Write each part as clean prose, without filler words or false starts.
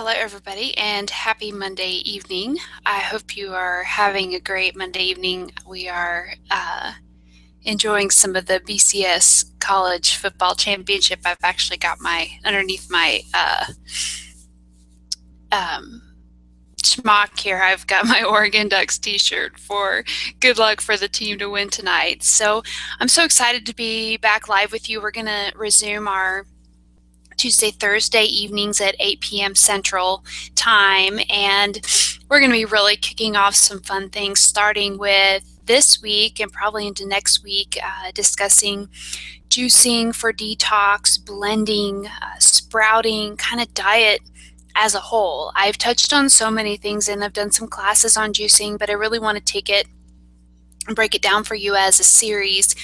Hello, everybody, and happy Monday evening. I hope you are having a great Monday evening. We are enjoying some of the BCS College Football Championship. I've actually got underneath my um, schmuck here, I've got my Oregon Ducks t-shirt for good luck for the team to win tonight. So I'm so excited to be back live with you. We're going to resume our Tuesday, Thursday evenings at 8 p.m. Central Time, and we're going to be really kicking off some fun things starting with this week and probably into next week, discussing juicing for detox, blending, sprouting, kind of diet as a whole. I've touched on so many things and I've done some classes on juicing, but I really want to take it and break it down for you as a series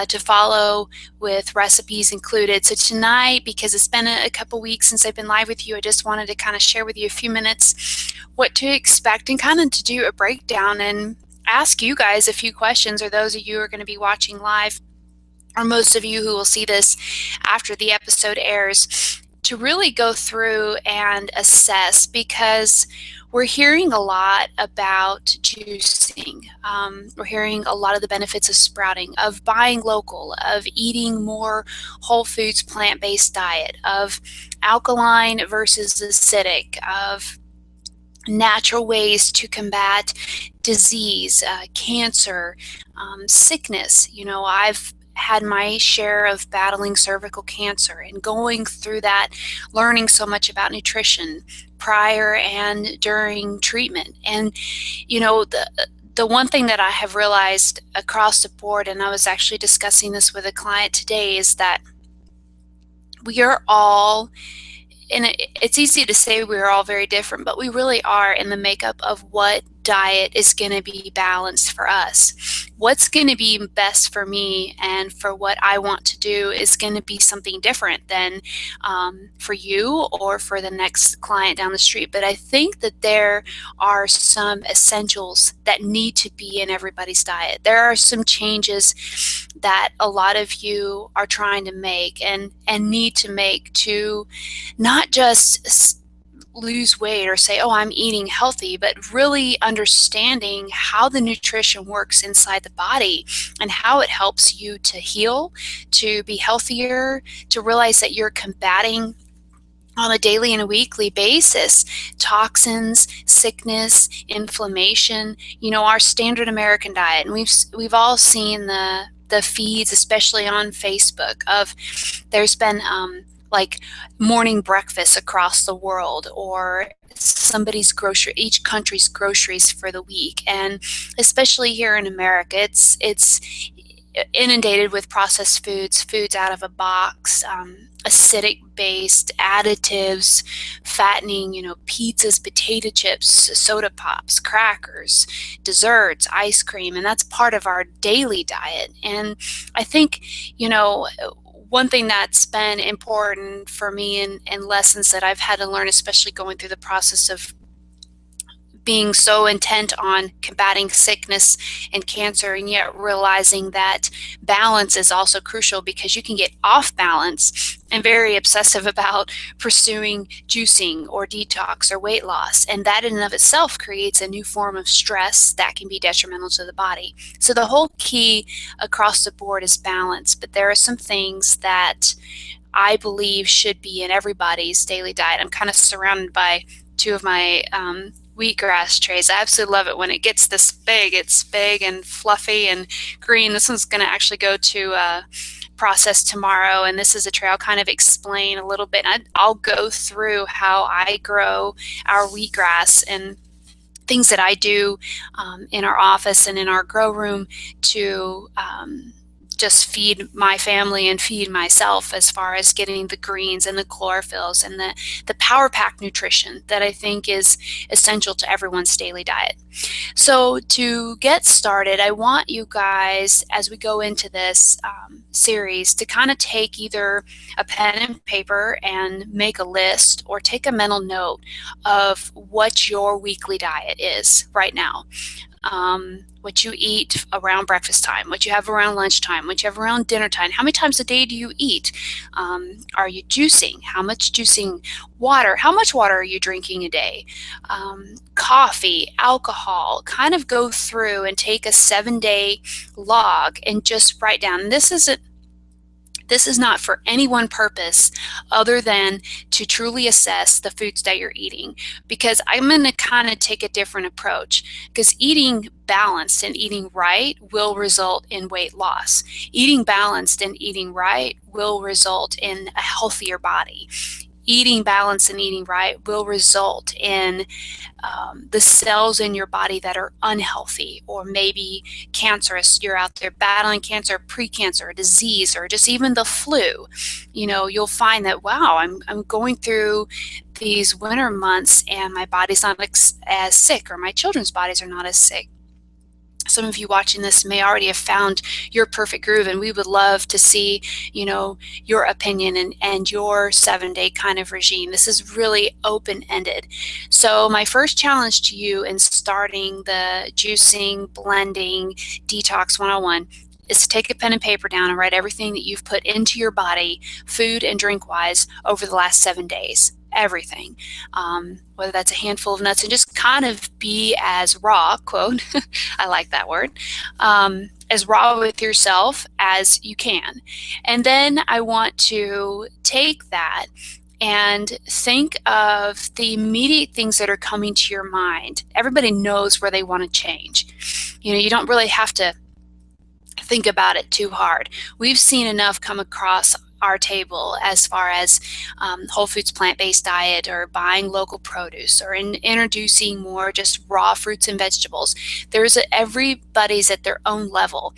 to follow with recipes included. So tonight, because it's been a couple weeks since I've been live with you, I just wanted to kind of share with you a few minutes what to expect and kind of to do a breakdown and ask you guys a few questions, or those of you who are going to be watching live, or most of you who will see this after the episode airs, to really go through and assess, because we're hearing a lot about juicing. We're hearing a lot of the benefits of sprouting, of buying local, of eating more whole foods, plant-based diet, of alkaline versus acidic, of natural ways to combat disease, cancer, sickness. You know, I've had my share of battling cervical cancer and going through that, learning so much about nutrition prior and during treatment. And, you know, the one thing that I have realized across the board, and I was actually discussing this with a client today, is that we are all, and it's easy to say we're all very different, but we really are in the makeup of what diet is going to be balanced for us. What's going to be best for me and for what I want to do is going to be something different than for you or for the next client down the street. But I think that there are some essentials that need to be in everybody's diet. There are some changes that a lot of you are trying to make and need to make to not just lose weight or say, oh, I'm eating healthy, but really understanding how the nutrition works inside the body and how it helps you to heal, to be healthier, to realize that you're combating on a daily and a weekly basis toxins, sickness, inflammation. You know, our standard American diet, and we've all seen the feeds, especially on Facebook, of there's been like morning breakfast across the world, or each country's groceries for the week. And especially here in America, it's inundated with processed foods out of a box, acidic based additives, fattening, you know, pizzas, potato chips, soda pops, crackers, desserts, ice cream, and that's part of our daily diet. And I think, you know, one thing that's been important for me and lessons that I've had to learn, especially going through the process of being so intent on combating sickness and cancer, and yet realizing that balance is also crucial, because you can get off balance and very obsessive about pursuing juicing or detox or weight loss. And that in and of itself creates a new form of stress that can be detrimental to the body. So the whole key across the board is balance, but there are some things that I believe should be in everybody's daily diet. I'm kind of surrounded by two of my wheatgrass trays. I absolutely love it when it gets this big. It's big and fluffy and green. This one's going to actually go to process tomorrow, and this is a tray I'll kind of explain a little bit. I'll go through how I grow our wheatgrass and things that I do in our office and in our grow room to just feed my family and feed myself, as far as getting the greens and the chlorophylls and the power pack nutrition that I think is essential to everyone's daily diet. So to get started, I want you guys, as we go into this series, to kind of take either a pen and paper and make a list, or take a mental note of what your weekly diet is right now. what you eat around breakfast time, what you have around lunchtime, what you have around dinner time. How many times a day do you eat? Are you juicing? How much juicing? Water. How much water are you drinking a day? Coffee, alcohol. Kind of go through and take a 7-day log and just write down. And this is not for any one purpose other than to truly assess the foods that you're eating, because I'm going to kind of take a different approach, because eating balanced and eating right will result in weight loss. Eating balanced and eating right will result in a healthier body. Eating balanced and eating right will result in the cells in your body that are unhealthy or maybe cancerous. You're out there battling cancer, pre-cancer, disease, or just even the flu. You'll find that, wow, I'm going through these winter months and my body's not as sick, or my children's bodies are not as sick. Some of you watching this may already have found your perfect groove, and we would love to see, your opinion and your 7-day kind of regime. This is really open-ended. So my first challenge to you in starting the juicing, blending, detox 101 is to take a pen and paper down and write everything that you've put into your body, food and drink wise, over the last 7 days. Everything, whether that's a handful of nuts, and just kind of be as raw, quote, I like that word, as raw with yourself as you can. And then I want to take that and think of the immediate things that are coming to your mind. Everybody knows where they want to change. You don't really have to think about it too hard. We've seen enough come across our table as far as whole foods plant-based diet, or buying local produce, or introducing more just raw fruits and vegetables. Everybody's at their own level.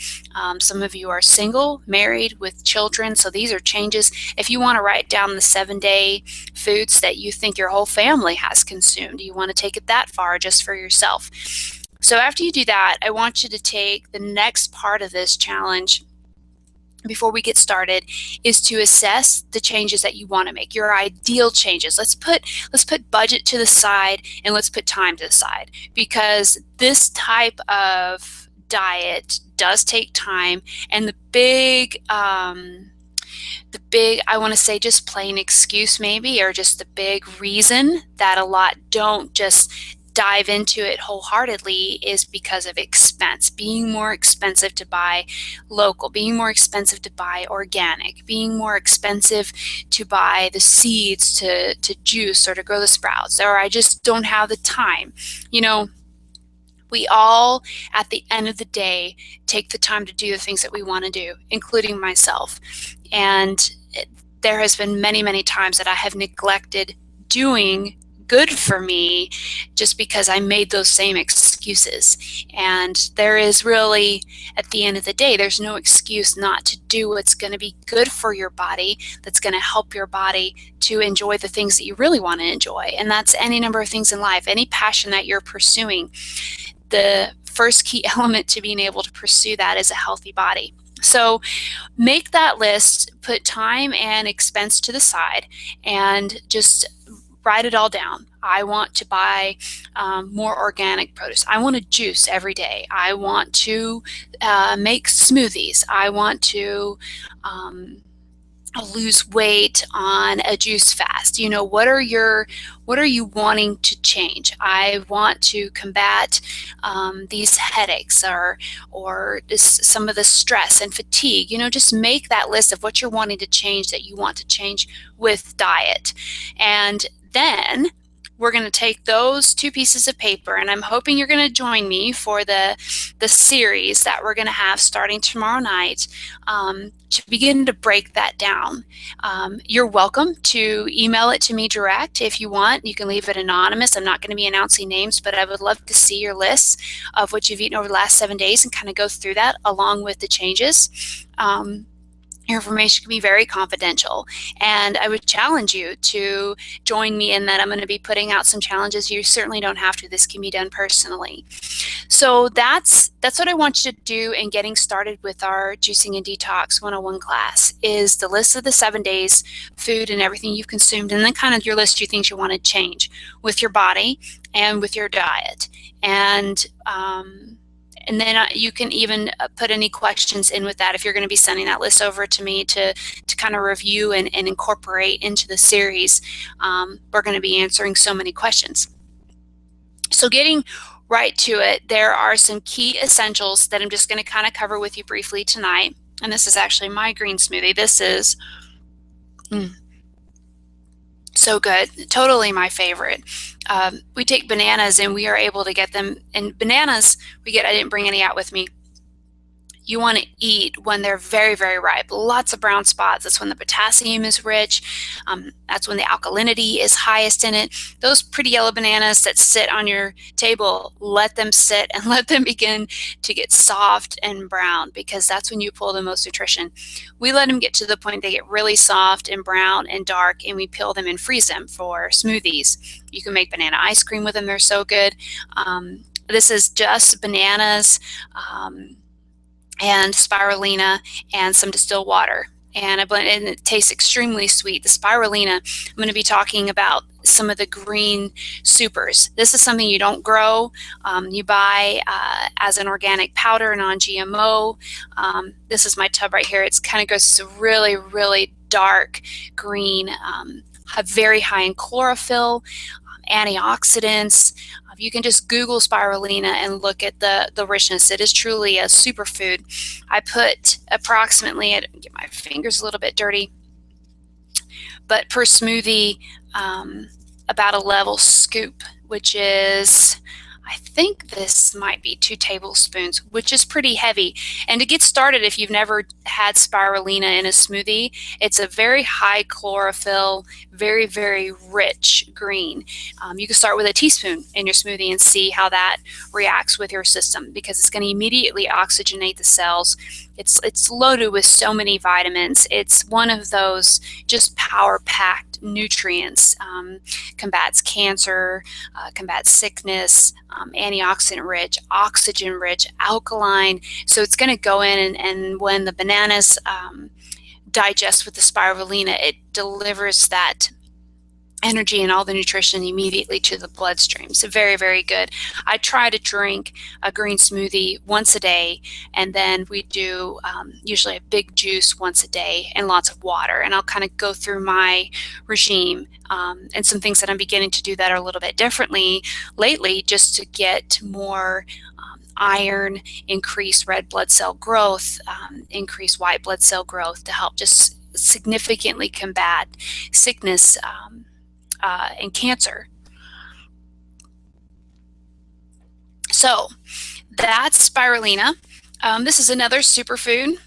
Some of you are single, married, with children, so these are changes. If you want to write down the 7-day foods that you think your whole family has consumed, you want to take it that far just for yourself. So after you do that, I want you to take the next part of this challenge before we get started, is to assess the changes that you want to make, your ideal changes. Let's put budget to the side and let's put time to the side, because this type of diet does take time. And the big, I want to say, just plain excuse maybe, or just the big reason that a lot don't just dive into it wholeheartedly is because of expense. Being more expensive to buy local, being more expensive to buy organic, being more expensive to buy the seeds to juice or to grow the sprouts, or I just don't have the time. We all, at the end of the day, take the time to do the things that we want to do, including myself. And there has been many, many times that I have neglected doing good for me just because I made those same excuses. And there is really, at the end of the day, there's no excuse not to do what's going to be good for your body, that's going to help your body to enjoy the things that you really want to enjoy. And that's any number of things in life, any passion that you're pursuing. The first key element to being able to pursue that is a healthy body. So make that list, put time and expense to the side, and just write it all down. I want to buy more organic produce. I want to juice every day. I want to make smoothies. I want to lose weight on a juice fast. What are you wanting to change? I want to combat these headaches or some of the stress and fatigue. Just make that list of what you're wanting to change, that you want to change with diet. And then we're going to take those 2 pieces of paper, and I'm hoping you're going to join me for the series that we're going to have starting tomorrow night, to begin to break that down. You're welcome to email it to me direct if you want. You can leave it anonymous. I'm not going to be announcing names, but I would love to see your lists of what you've eaten over the last 7 days and kind of go through that along with the changes. Your information can be very confidential, and I would challenge you to join me in that. I'm going to be putting out some challenges. You certainly don't have to. This can be done personally. So that's what I want you to do in getting started with our Juicing and Detox 101 class, is the list of the 7 days, food and everything you've consumed, and then kind of your list of things you want to change with your body and with your diet. And then you can even put any questions in with that if you're going to be sending that list over to me to kind of review and incorporate into the series. We're going to be answering so many questions. So getting right to it, there are some key essentials that I'm just going to kind of cover with you briefly tonight. And this is actually my green smoothie. This is so good, totally my favorite. We take bananas and we are able to get them, and bananas I didn't bring any out with me. You want to eat when they're very, very ripe. Lots of brown spots. That's when the potassium is rich. That's when the alkalinity is highest in it. Those pretty yellow bananas that sit on your table, let them sit and let them begin to get soft and brown, because that's when you pull the most nutrition. We let them get to the point they get really soft and brown and dark, and we peel them and freeze them for smoothies. You can make banana ice cream with them. They're so good. This is just bananas, and spirulina and some distilled water, and I blend it, and it tastes extremely sweet. The spirulina, I'm going to be talking about some of the green supers. This is something you don't grow. You buy as an organic powder, non-GMO. This is my tub right here. It's kind of goes to really, really dark green, very high in chlorophyll, antioxidants. You can just Google spirulina and look at the richness. It is truly a superfood. I put approximately, get my fingers a little bit dirty, but per smoothie, about a level scoop, which is, I think this might be 2 tablespoons, which is pretty heavy. And to get started, if you've never had spirulina in a smoothie, it's a very high chlorophyll, very, very rich green. You can start with a teaspoon in your smoothie and see how that reacts with your system, because it's going to immediately oxygenate the cells. It's loaded with so many vitamins. It's one of those just power-packed nutrients. Combats cancer, combats sickness, antioxidant-rich, oxygen-rich, alkaline. So it's going to go in, and when the bananas digest with the spirulina, it delivers that energy and all the nutrition immediately to the bloodstream. So very, very good. I try to drink a green smoothie once a day, and then we do usually a big juice once a day and lots of water. And I'll kind of go through my regime and some things that I'm beginning to do that are a little bit differently lately, just to get more iron, increase red blood cell growth, increase white blood cell growth, to help just significantly combat sickness and cancer. So that's spirulina. This is another superfood.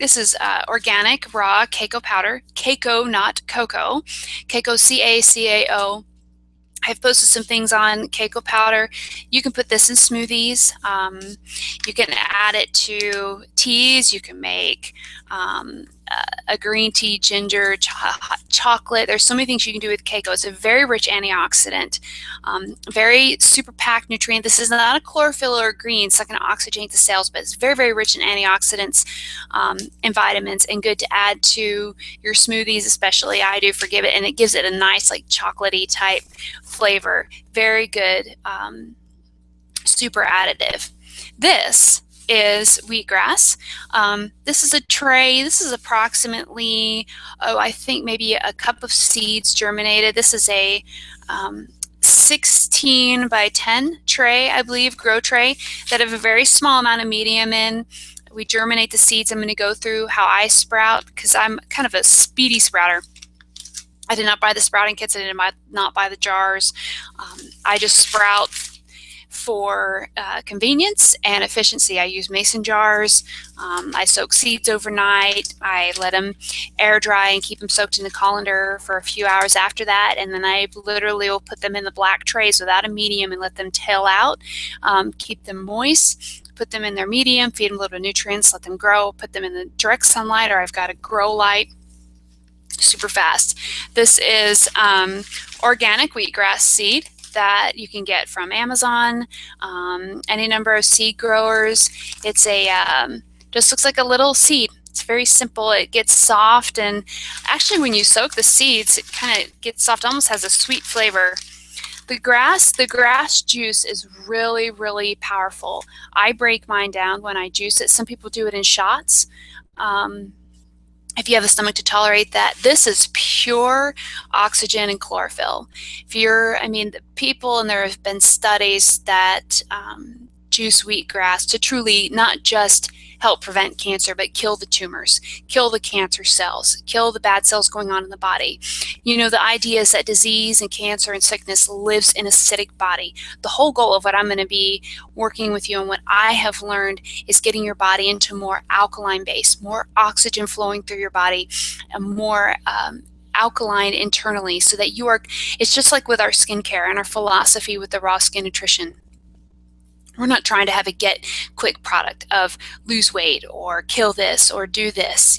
This is organic raw cacao powder. Cacao, not cocoa. Cacao, C-A-C-A-O. I've posted some things on cacao powder. You can put this in smoothies. You can add it to teas. You can make a green tea, ginger, chocolate. There's so many things you can do with cacao. It's a very rich antioxidant, very super packed nutrient. This is not a chlorophyll or green. It's not going to oxygenate the cells, but it's very, very rich in antioxidants and vitamins, and good to add to your smoothies, especially I do forgive it, and it gives it a nice like chocolatey type flavor. Very good, super additive. This is wheatgrass. This is a tray. This is approximately, I think maybe a cup of seeds germinated. This is a 16 by 10 tray, I believe, grow tray, that have a very small amount of medium in. We germinate the seeds. I'm going to go through how I sprout, because I'm kind of a speedy sprouter. I did not buy the sprouting kits. I did not buy the jars. I just sprout for convenience and efficiency. I use mason jars. I soak seeds overnight. I let them air dry and keep them soaked in the colander for a few hours after that, and then I literally will put them in the black trays without a medium and let them tail out, keep them moist. put them in their medium, feed them a little bit of nutrients, let them grow, put them in the direct sunlight, or I've got a grow light, super fast. This is organic wheatgrass seed that you can get from Amazon, any number of seed growers. It's a just looks like a little seed. It's very simple. It gets soft, and actually when you soak the seeds, it kind of gets soft, almost has a sweet flavor. The grass juice is really, really powerful. I break mine down when I juice it. Some people do it in shots. If you have a stomach to tolerate that, this is pure oxygen and chlorophyll. The people, and there have been studies that juice wheatgrass to truly not just help prevent cancer, but kill the tumors, kill the cancer cells, kill the bad cells going on in the body. The idea is that disease and cancer and sickness lives in acidic body. The whole goal of what I'm going to be working with you and what I have learned is getting your body into more alkaline base, more oxygen flowing through your body, and more alkaline internally, so that it's just like with our skincare and our philosophy with the raw skin nutrition. We're not trying to have a get quick product of lose weight or kill this or do this,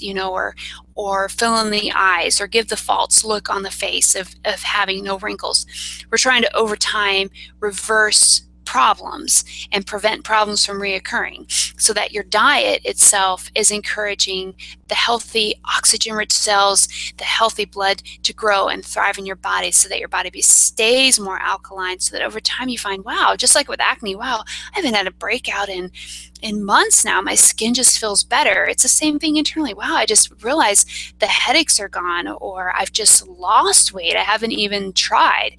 or fill in the eyes or give the false look on the face of having no wrinkles. We're trying to, over time, reverse problems and prevent problems from reoccurring, so that your diet itself is encouraging the healthy oxygen-rich cells, the healthy blood to grow and thrive in your body, so that your body stays more alkaline, so that over time you find, wow, just like with acne, wow, I haven't had a breakout in months now. My skin just feels better. It's the same thing internally. Wow, I just realized the headaches are gone, or I've just lost weight. I haven't even tried.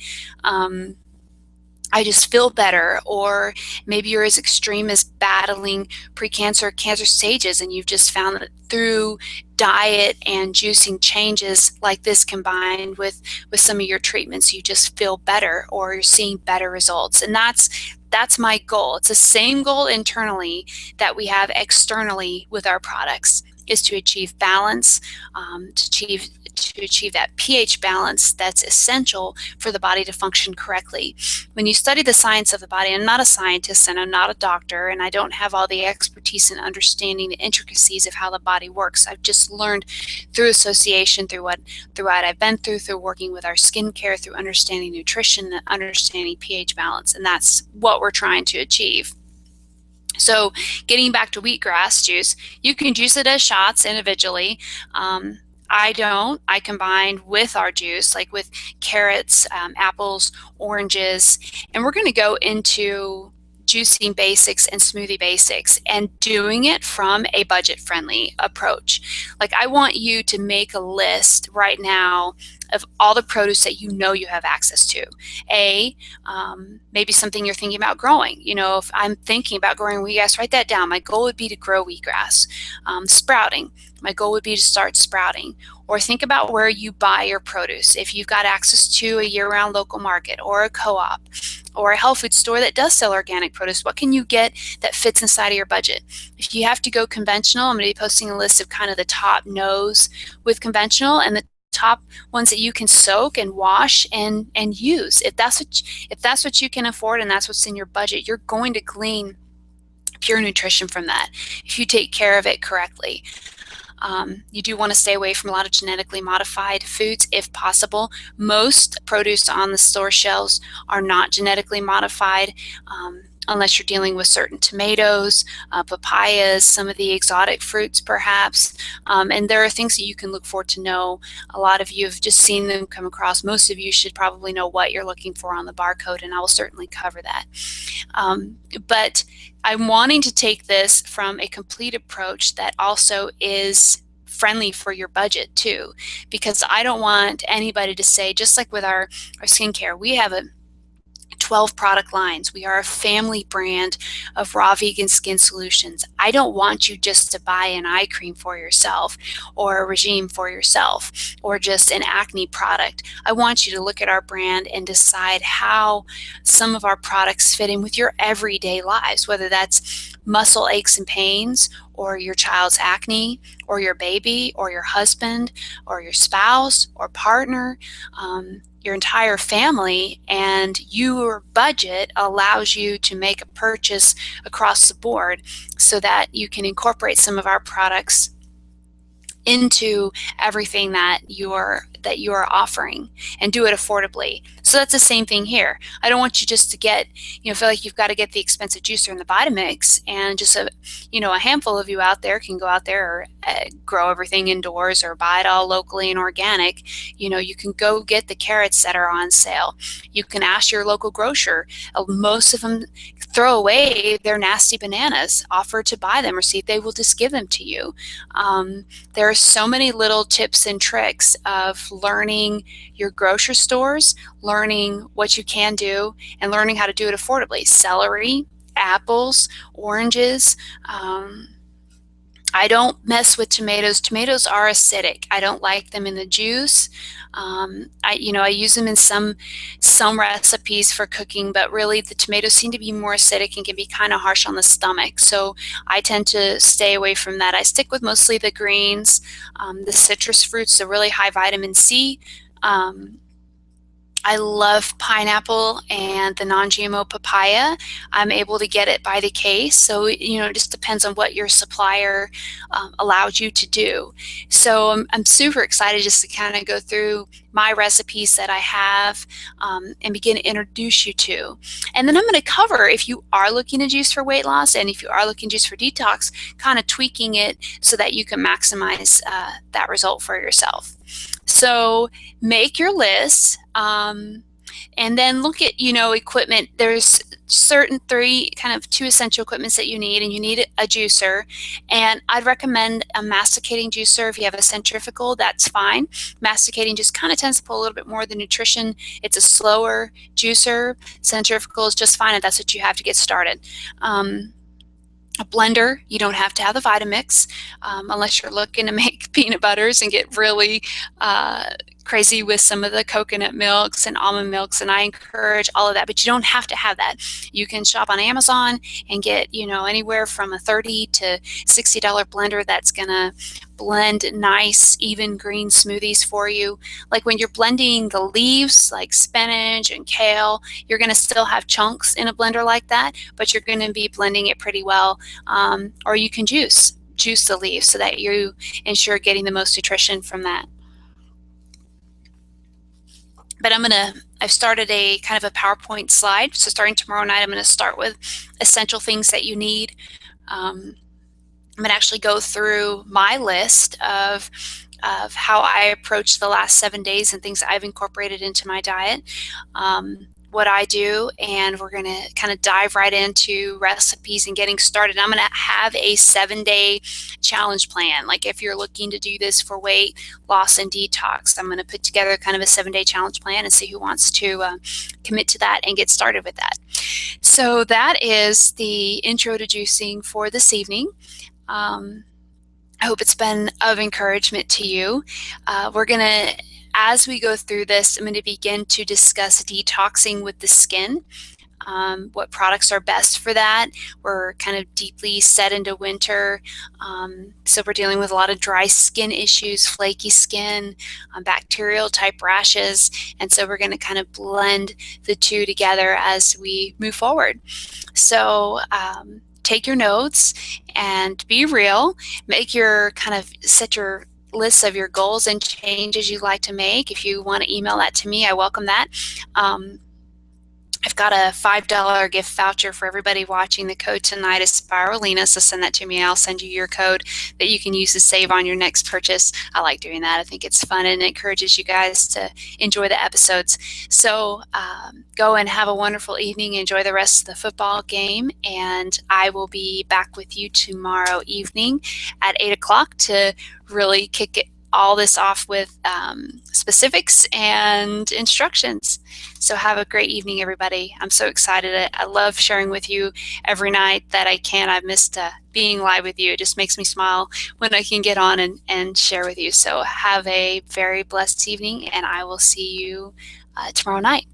I just feel better. Or maybe you're as extreme as battling precancer, cancer stages, and you've just found that through diet and juicing changes like this, combined with some of your treatments, you just feel better, or you're seeing better results. And that's my goal. It's the same goal internally that we have externally with our products, is to achieve balance, to achieve that pH balance that's essential for the body to function correctly. When you study the science of the body, I'm not a scientist and I'm not a doctor, and I don't have all the expertise in understanding the intricacies of how the body works. I've just learned through association, through what I've been through working with our skincare, through understanding nutrition, and understanding pH balance, and that's what we're trying to achieve. So getting back to wheatgrass juice, you can juice it as shots individually. I combine with our juice, like with carrots, apples, oranges, and we're going to go into juicing basics and smoothie basics, and doing it from a budget-friendly approach. Like, I want you to make a list right now of all the produce that you have access to. Maybe something you're thinking about growing. If I'm thinking about growing wheatgrass, write that down. My goal would be to grow wheatgrass. Sprouting. My goal would be to start sprouting. Or think about where you buy your produce. If you've got access to a year-round local market, or a co-op, or a health food store that does sell organic produce, what can you get that fits inside of your budget? If you have to go conventional, I'm going to be posting a list of kind of the top no's with conventional, and the top ones that you can soak and wash and use. If that's what you can afford and that's what's in your budget, you're going to glean pure nutrition from that if you take care of it correctly. You do want to stay away from a lot of genetically modified foods if possible. Most produce on the store shelves are not genetically modified, unless you're dealing with certain tomatoes, papayas, some of the exotic fruits perhaps. And there are things that you can look for to know. A lot of you have just seen them come across. Most of you should probably know what you're looking for on the barcode, and I will certainly cover that. But I'm wanting to take this from a complete approach that also is friendly for your budget too, because I don't want anybody to say, just like with our skincare, we have 12 product lines. We are a family brand of raw vegan skin solutions. I don't want you just to buy an eye cream for yourself, or a regime for yourself, or just an acne product. I want you to look at our brand and decide how some of our products fit in with your everyday lives, whether that's muscle aches and pains, or your child's acne, or your baby, or your husband, or your spouse, or partner. your entire family, and your budget allows you to make a purchase across the board so that you can incorporate some of our products into everything that you are offering, and do it affordably. So that's the same thing here. I don't want you just to get, feel like you've got to get the expensive juicer and the Vitamix, and just a handful of you out there can go out there or grow everything indoors or buy it all locally and organic. You can go get the carrots that are on sale. You can ask your local grocer. Most of them throw away their nasty bananas. Offer to buy them or see if they will just give them to you. There are so many little tips and tricks of learning your grocery stores, learning what you can do, and learning how to do it affordably. Celery, apples, oranges. I don't mess with tomatoes. Tomatoes are acidic. I don't like them in the juice. I use them in some recipes for cooking, but really the tomatoes seem to be more acidic and can be kind of harsh on the stomach. So I tend to stay away from that. I stick with mostly the greens, the citrus fruits, the really high vitamin C. I love pineapple and the non-GMO papaya. I'm able to get it by the case. So, it just depends on what your supplier allowed you to do. So I'm super excited just to kind of go through my recipes that I have and begin to introduce you to. And then I'm going to cover, if you are looking to juice for weight loss and if you are looking to juice for detox, kind of tweaking it so that you can maximize that result for yourself. So make your list, and then look at, equipment. There's certain two essential equipments that you need, and you need a juicer. And I'd recommend a masticating juicer. If you have a centrifugal, that's fine. Masticating just kind of tends to pull a little bit more of the nutrition. It's a slower juicer. Centrifugal is just fine, and that's what you have to get started. A blender, you don't have to have the Vitamix unless you're looking to make peanut butters and get really crazy with some of the coconut milks and almond milks, and I encourage all of that, but you don't have to have that. You can shop on Amazon and get, anywhere from a $30 to $60 blender that's gonna blend nice, even green smoothies for you. Like when you're blending the leaves, like spinach and kale, you're gonna still have chunks in a blender like that, but you're gonna be blending it pretty well. Or you can juice the leaves so that you ensure getting the most nutrition from that. But I've started a kind of a PowerPoint slide. So starting tomorrow night, I'm going to start with essential things that you need. I'm going to actually go through my list of how I approach the last 7 days and things I've incorporated into my diet, what I do, and we're going to kind of dive right into recipes and getting started. I'm going to have a 7-day challenge plan. Like if you're looking to do this for weight loss and detox, I'm going to put together kind of a 7-day challenge plan and see who wants to commit to that and get started with that. So that is the intro to juicing for this evening. I hope it's been of encouragement to you. We're going to, as we go through this, I'm going to begin to discuss detoxing with the skin, what products are best for that. We're kind of deeply set into winter, so we're dealing with a lot of dry skin issues, flaky skin, bacterial type rashes, and so we're going to kind of blend the two together as we move forward. So take your notes and be real. Set your lists of your goals and changes you'd like to make. If you want to email that to me, I welcome that. I've got a $5 gift voucher for everybody watching. The code tonight is Spirulina, so send that to me. I'll send you your code that you can use to save on your next purchase. I like doing that. I think it's fun and it encourages you guys to enjoy the episodes. So go and have a wonderful evening. Enjoy the rest of the football game, and I will be back with you tomorrow evening at 8 o'clock to really kick all this off with specifics and instructions. So have a great evening, everybody. I'm so excited. I love sharing with you every night that I can. I've missed being live with you. It just makes me smile when I can get on and share with you. So have a very blessed evening, and I will see you tomorrow night.